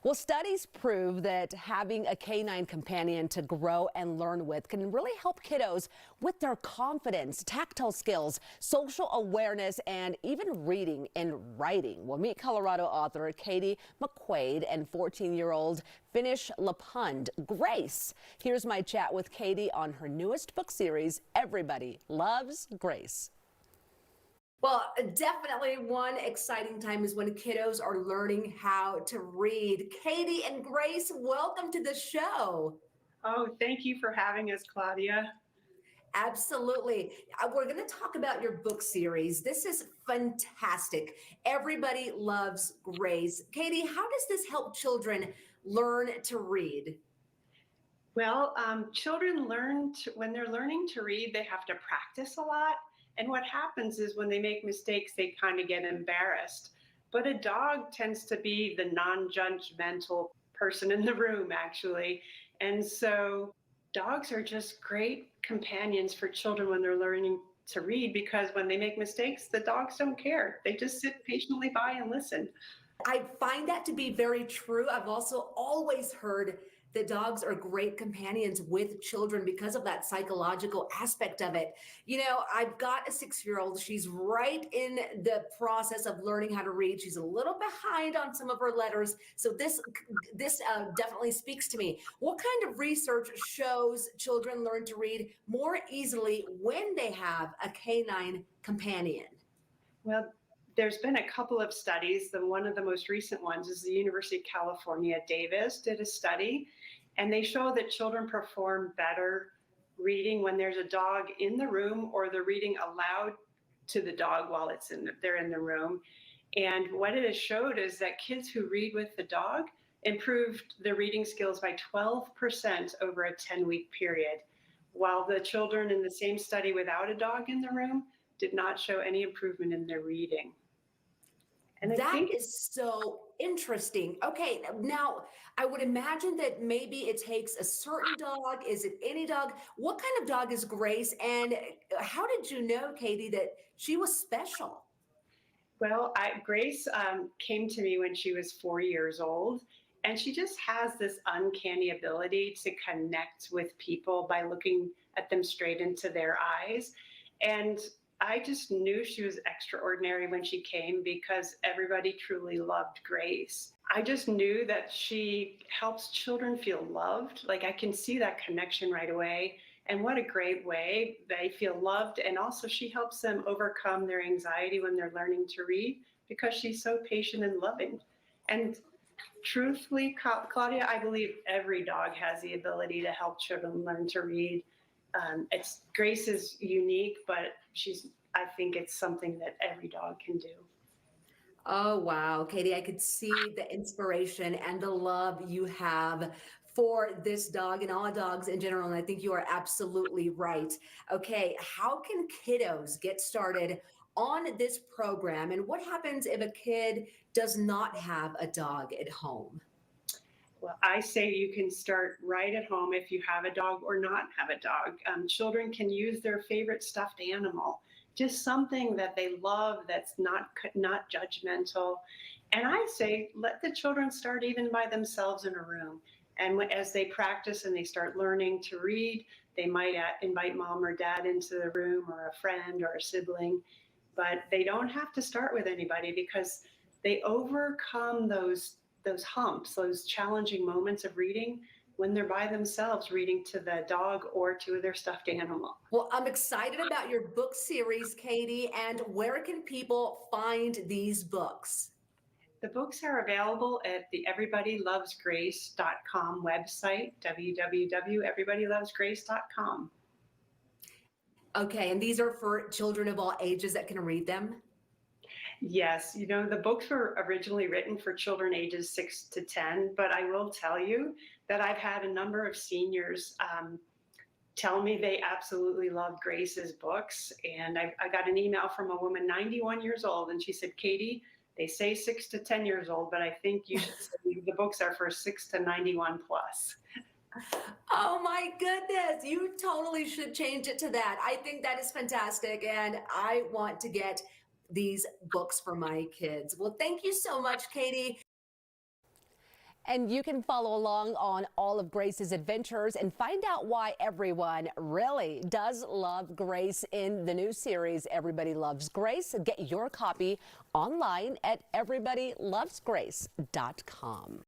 Well, studies prove that having a canine companion to grow and learn with can really help kiddos with their confidence, tactile skills, social awareness, and even reading and writing. Well, meet Colorado author Katie McQuaid and 14-year-old Finnish Lapond Grace. Here's my chat with Katie on her newest book series, Everybody Loves Grace. Well, definitely one exciting time is when kiddos are learning how to read. Katie and Grace, welcome to the show. Oh, thank you for having us, Claudia. Absolutely. We're going to talk about your book series. This is fantastic. Everybody Loves Grace. Katie, how does this help children learn to read? Well, children when they're learning to read, they have to practice a lot. And what happens is when they make mistakes, they kind of get embarrassed. But a dog tends to be the non-judgmental person in the room, actually. And so dogs are just great companions for children when they're learning to read, because when they make mistakes, the dogs don't care. They just sit patiently by and listen. I find that to be very true. I've also always heard that dogs are great companions with children because of that psychological aspect of it. You know, I've got a 6-year-old. She's right in the process of learning how to read. She's a little behind on some of her letters. So this definitely speaks to me. What kind of research shows children learn to read more easily when they have a canine companion? Well, there's been a couple of studies. One of the most recent ones is the University of California, Davis did a study, and they show that children perform better reading when there's a dog in the room, or they're reading aloud to the dog while they're in the room. And what it has showed is that kids who read with the dog improved their reading skills by 12% over a 10-week period, while the children in the same study without a dog in the room did not show any improvement in their reading. And that is so interesting. Okay, now I would imagine that maybe it takes a certain dog. Is it any dog? What kind of dog is Grace? And how did you know, Katie, that she was special? Well, Grace came to me when she was 4 years old, and she just has this uncanny ability to connect with people by looking at them straight into their eyes. And I just knew she was extraordinary when she came because everybody truly loved Grace. I just knew that she helps children feel loved. Like, I can see that connection right away. And what a great way they feel loved. And also she helps them overcome their anxiety when they're learning to read, because she's so patient and loving. And truthfully, Claudia, I believe every dog has the ability to help children learn to read. Grace is unique, but I think it's something that every dog can do. Oh, wow. Katie, I could see the inspiration and the love you have for this dog and all dogs in general. And I think you are absolutely right. Okay, how can kiddos get started on this program? And what happens if a kid does not have a dog at home? Well, I say you can start right at home if you have a dog or not have a dog. Children can use their favorite stuffed animal, just something that they love that's not judgmental. And I say let the children start even by themselves in a room. And as they practice and they start learning to read, they might invite mom or dad into the room, or a friend or a sibling. But they don't have to start with anybody, because they overcome those humps, those challenging moments of reading, when they're by themselves reading to the dog or to their stuffed animal. Well, I'm excited about your book series, Katie, and where can people find these books? The books are available at the everybodylovesgrace.com website, www.everybodylovesgrace.com. Okay, and these are for children of all ages that can read them? Yes, you know, the books were originally written for children ages 6 to 10, but I will tell you that I've had a number of seniors tell me they absolutely love Grace's books. And I got an email from a woman, 91 years old, and she said, Katie, they say 6 to 10 years old, but I think you should say the books are for 6 to 91 plus. Oh my goodness, you totally should change it to that. I think that is fantastic, and I want to get these books for my kids. Well, thank you so much, Katie. And you can follow along on all of Grace's adventures and find out why everyone really does love Grace in the new series, Everybody Loves Grace. Get your copy online at everybodylovesgrace.com.